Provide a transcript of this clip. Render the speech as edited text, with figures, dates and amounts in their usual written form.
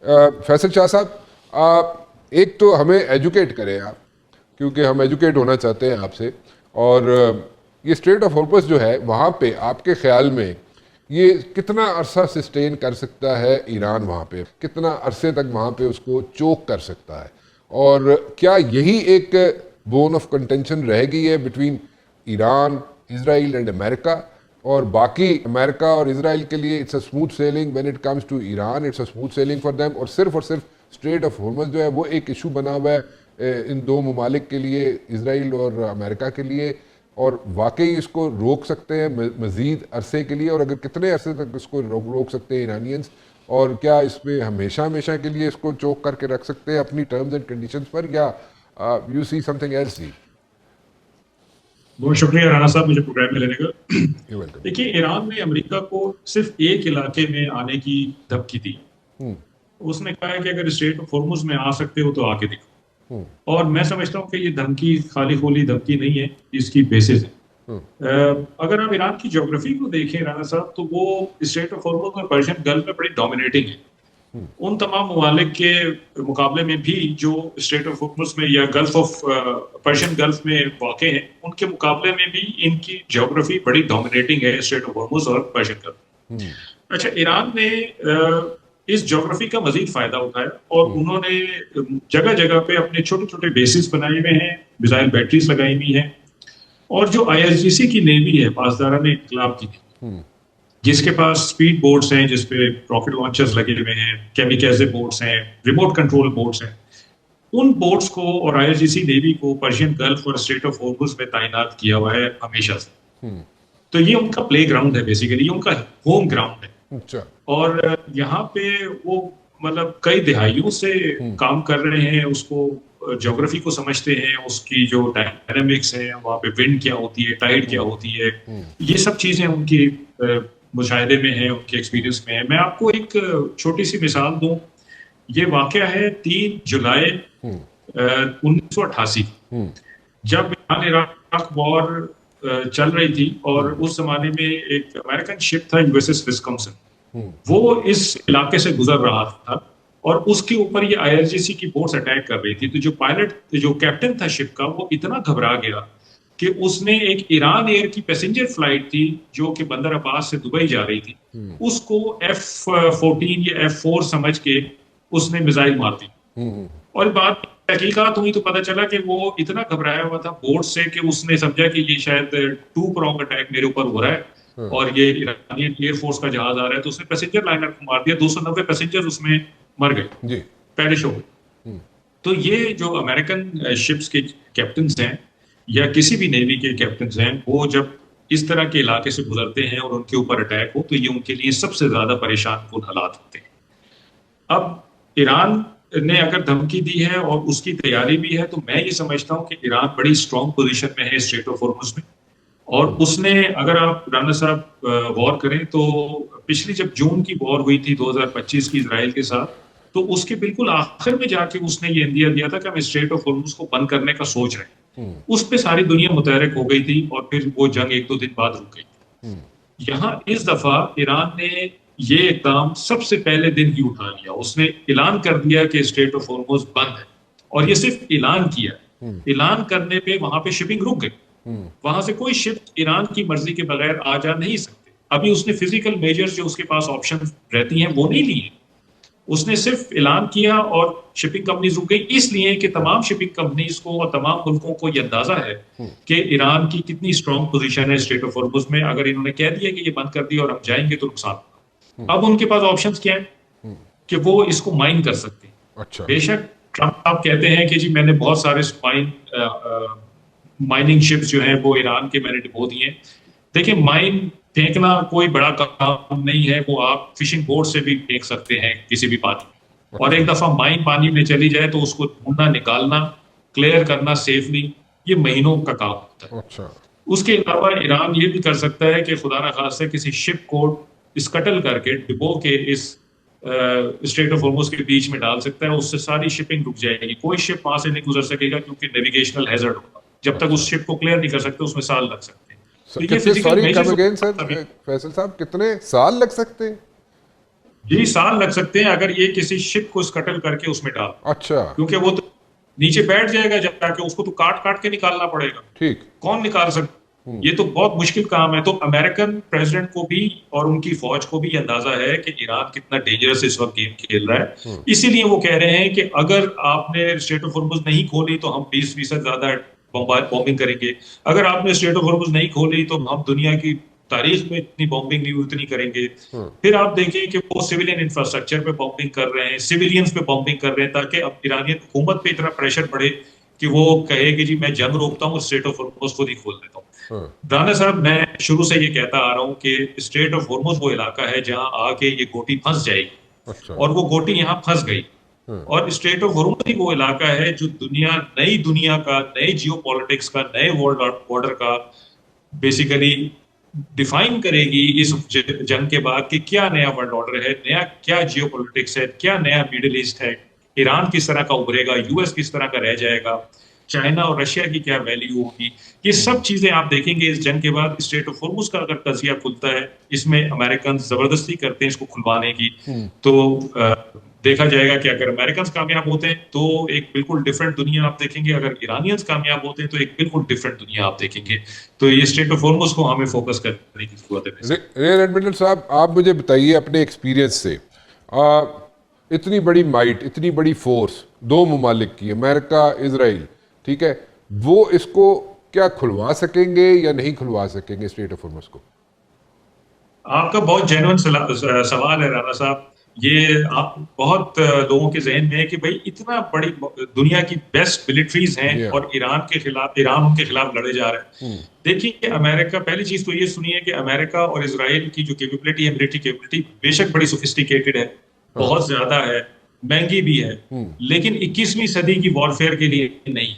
फैसल शाह साहब, एक तो हमें एजुकेट करें आप, क्योंकि हम एजुकेट होना चाहते हैं आपसे। और ये स्ट्रेट ऑफ हॉर्मुज़ जो है वहाँ पे आपके ख्याल में ये कितना अरसा सस्टेन कर सकता है ईरान, वहाँ पे कितना अरसे तक वहाँ पे उसको चोक कर सकता है, और क्या यही एक बोन ऑफ कंटेंशन रह गई है between Iran, Israel and America, और बाकी अमेरिका और इजराइल के लिए it's a smooth sailing, when it comes to Iran it's a smooth sailing for them, और सिर्फ स्ट्रेट ऑफ हॉर्मुज़ जो है वो एक इशू बना हुआ है इन दो ममालिक के लिए, इजराइल और अमेरिका के लिए, और वाकई इसको रोक सकते हैं मज़ीद अरसे के लिए, और अगर कितने अरसे तक इसको रोक सकते हैं ईरानियंस, और क्या इसमें हमेशा हमेशा के लिए इसको चोक करके रख सकते हैं अपनी टर्म्स एंड कंडीशंस पर, या यू सी समथिंग एल्स? बहुत शुक्रिया राणा साहब मुझे प्रोग्राम में लेने का। देखिए, ईरान ने अमेरिका को सिर्फ एक इलाके में आने की धमकी दी। उसने कहा है कि अगर स्ट्रेट ऑफ हॉर्मुज़ में आ सकते हो तो आके दिखो। और मैं समझता हूँ कि ये धमकी खाली खोली धमकी नहीं है, इसकी बेसिस है। अगर आप ईरान की ज्योग्राफी को देखें राणा साहब, तो वो स्ट्रेट ऑफ हॉर्मुज़ और पर्शियन गल्फ में बड़ी डोमिनेटिंग है। उन तमाम ममालिक के मुकाबले में भी जो स्ट्रेट ऑफ हॉर्मुज़ में या गल्फ ऑफ पर्शियन गल्फ में वाक़े हैं, उनके मुकाबले में भी इनकी ज्योग्राफी बड़ी डोमिनेटिंग है, स्ट्रेट ऑफ हॉर्मुज़ और पर्शियन गल्फ। अच्छा, ईरान ने इस ज्योग्राफी का मजीद फायदा उठाया और उन्होंने जगह जगह पे अपने छोटे छोटे बेसिस बनाए हुए हैं, मिसाइल बैटरीज लगाई हुई हैं, और जो IRGC की नेवी है, पासदारा ने इनकलाब की नेवी, जिसके पास स्पीड बोट्स हैं, जिसपे रॉकेट लॉन्चर्स लगे हुए हैं, केमिकेजे बोट्स हैं, रिमोट कंट्रोल बोट्स हैं, उन बोट्स को और IRGC नेवी को पर्शियन गल्फ और स्ट्रेट ऑफ हॉर्मुज़ में तैनात किया हुआ है हमेशा से। तो ये उनका प्ले ग्राउंड है, बेसिकली ये उनका होम ग्राउंड है। अच्छा। और यहाँ पे वो मतलब कई दिहाइयों से काम कर रहे हैं, उसको ज्योग्राफी को समझते हैं, उसकी जो डायनामिक्स है, वहाँ पे विंड क्या होती है, टाइड क्या होती है, ये सब चीजें उनकी मुशाहिदे में है, उनके एक्सपीरियंस में है। मैं आपको एक छोटी सी मिसाल दूं, ये वाकया है 3 जुलाई 1988, जब ईरान इराक वॉर चल रही थी, और उस जमाने में एक अमेरिकन शिप था USS विस्कॉन्सिन, वो इस इलाके से गुजर रहा था और उसके ऊपर ये IRGC की बोट्स अटैक कर रही थी। तो जो पायलट, जो कैप्टन था शिप का, वो इतना घबरा गया कि उसने एक ईरान एयर की पैसेंजर फ्लाइट थी जो कि बंदर अब्बास से दुबई जा रही थी, उसको F-14 या F-4 समझ के उसने मिसाइल मार दी। और बात तहकीकात हुई तो पता चला कि वो इतना घबराया हुआ था बोट से कि उसने समझा कि ये शायद 2 प्रोंग अटैक मेरे ऊपर हो रहा है और ये ईरानी एयरफोर्स का जहाज आ रहा है, तो उसने पैसेंजर लाइनर को मार दिया। 290 पैसेंजर उसमें मर गए, पेरिश हो गए। तो ये जो अमेरिकन शिप्स के कैप्टन हैं या किसी भी नेवी के कैप्टन हैं, वो जब इस तरह के इलाके से गुजरते हैं और उनके ऊपर अटैक हो, तो ये उनके लिए सबसे ज्यादा परेशान कुन हालात होते हैं। अब ईरान ने अगर धमकी दी है और उसकी तैयारी भी है, तो मैं ये समझता हूँ कि ईरान बड़ी स्ट्रॉन्ग पोजीशन में है स्ट्रेट ऑफ हॉर्मुज़ में। और उसने, अगर आप राना साहब वॉर करें, तो पिछली जब जून की वॉर हुई थी 2025 की इजराइल के साथ, तो उसके बिल्कुल आखिर में जाके उसने ये इंदिया दिया था कि हम स्ट्रेट ऑफ हॉर्मुज़ को बंद करने का सोच रहे हैं। उस पे सारी दुनिया मुतहरिक हो गई थी और फिर वो जंग 1-2 दिन बाद रुक गई। यहाँ इस दफा ईरान ने ये इक़दाम सबसे पहले दिन ही उठा लिया। उसने ऐलान कर दिया कि स्ट्रेट ऑफ हॉर्मुज़ बंद है, और ये सिर्फ ऐलान किया। ऐलान करने पे वहां पे शिपिंग रुक गई, वहां से कोई शिप ईरान की मर्जी के बगैर आ जा नहीं सकते। अभी उसने फिजिकल मेजर्स जो उसके पास ऑप्शन रहती हैं वो नहीं लिए, उसने सिर्फ ऐलान किया और शिपिंग कंपनीज रुक गई, इसलिए कि तमाम शिपिंग कंपनीज को और तमाम मुल्कों को यह अंदाजा है कि ईरान की कितनी स्ट्रॉन्ग पोजीशन है स्ट्रेट ऑफ हॉर्मुज़ में। अगर इन्होंने कह दिया कि ये बंद कर दिया और हम जाएंगे तो नुकसान होगा। अब उनके पास ऑप्शंस क्या है कि वो इसको माइन कर सकते हैं। अच्छा। बेशक ट्रंप आप कहते हैं कि जी मैंने बहुत सारे माइनिंग शिप्स जो हैं वो ईरान के मैंने डिपो दिए। देखिए, माइन फेंकना कोई बड़ा काम नहीं है, वो आप फिशिंग बोट से भी फेंक सकते हैं किसी भी पानी में। और एक दफा माइन पानी में चली जाए तो उसको ढूंढना, निकालना, क्लियर करना सेफली, ये महीनों का काम होता है। अच्छा। उसके अलावा ईरान ये भी कर सकता है कि खुदा ना खास्ता किसी शिप को स्कटल करके डिपो के इस स्ट्रेट ऑफ हॉर्मुज़ के बीच में डाल सकता है। उससे सारी शिपिंग रुक जाएगी, कोई शिप वहां से नहीं गुजर सकेगा, क्योंकि नेविगेशनल हैजर्ड होगा। जब तक उस शिप को क्लियर नहीं कर सकते उसमें साल लग सकते हैं। कितने साल लग सकते हैं? यही साल लग सकते हैं अगर ये किसी शिप को स्कटल करके उसमें डाल, अच्छा। क्योंकि वो तो नीचे बैठ जाएगा जाके, उसको तो काट काट के निकालना पड़ेगा। ठीक। कौन निकाल सकता? ये तो बहुत मुश्किल काम है। तो अमेरिकन प्रेसिडेंट को भी और उनकी फौज को भी अंदाजा है कि ईरान कितना डेंजरस इस वक्त गेम खेल रहा है। इसीलिए वो कह रहे हैं कि अगर आपने स्ट्रेट ऑफ हॉर्मुज नहीं खोली तो हम 20% ज्यादा बॉम्बिंग करेंगे। अगर आपने स्ट्रेट ऑफ हॉर्मुज नहीं खोली तो हम दुनिया की तारीख में इतनी बॉम्बिंग नहीं हुई उतनी करेंगे। फिर आप देखें कि वो सिविलियन इंफ्रास्ट्रक्चर पे बॉम्बिंग कर रहे हैं, सिविलियंस पे बॉम्बिंग कर रहे हैं, ताकि अब ईरानियन हुकूमत पे इतना प्रेशर बढ़े कि वो कहे कि जी मैं जंग रोकता हूँ, स्ट्रेट ऑफ हॉर्मुज खुद ही खोल देता हूँ। दाना साहब, मैं शुरू से ये कहता आ रहा हूँ कि स्ट्रेट ऑफ हॉर्मुज वो इलाका है जहां आके ये गोटी फंस जाएगी, अच्छा। और वो गोटी यहाँ फंस गई। और स्ट्रेट ऑफ हॉर्मुज ही वो इलाका है जो नई दुनिया का, नए जियो पॉलिटिक्स का, नए वर्ल्ड ऑर्डर का बेसिकली डिफाइन करेगी इस जंग के बाद कि क्या नया वर्ल्ड ऑर्डर है, नया क्या जियो पॉलिटिक्स है, क्या नया मिडिल ईस्ट है। ईरान किस तरह का उभरेगा, यूएस किस तरह का रह जाएगा, चाइना और रशिया की क्या वैल्यू होगी, ये सब चीजें आप देखेंगे इस जंग के बाद। स्ट्रेट ऑफ हॉर्मुज का अगर तजिया खुलता है, इसमें अमेरिकन जबरदस्ती करते हैं इसको खुलवाने की, तो देखा जाएगा कि अगर अमेरिकन कामयाब होते हैं तो एक बिल्कुल डिफरेंट दुनिया आप देखेंगे, अगर ईरानियंस कामयाब होते हैं तो एक बिल्कुल डिफरेंट दुनिया आप देखेंगे। तो ये स्ट्रेट ऑफ हॉर्मुज को हमें फोकस करने की जरूरत है। रियर एडमिरल साहब, आप मुझे बताइए अपने एक्सपीरियंस से, इतनी बड़ी माइट, इतनी बड़ी फोर्स दो ममालिक की, अमेरिका इसराइल, ठीक है, वो इसको क्या खुलवा सकेंगे या नहीं खुलवा सकेंगे स्ट्रेट ऑफ हॉर्मुज को? आपका बहुत जेन्युइन सवाल है राणा साहब। ये आप बहुत लोगों के जहन में है कि भाई इतना बड़ी दुनिया की बेस्ट मिलिट्रीज हैं और ईरान उनके खिलाफ लड़े जा रहे हैं। देखिए, अमेरिका, पहली चीज तो ये सुनिए कि अमेरिका और इजराइल की जो कैपेबिलिटी है, मिलिट्री कैपेबिलिटी, बेशक बड़ी सोफिस्टिकेटेड है, बहुत ज्यादा है, महंगी भी है, लेकिन 21वीं सदी की वॉरफेयर के लिए नहीं।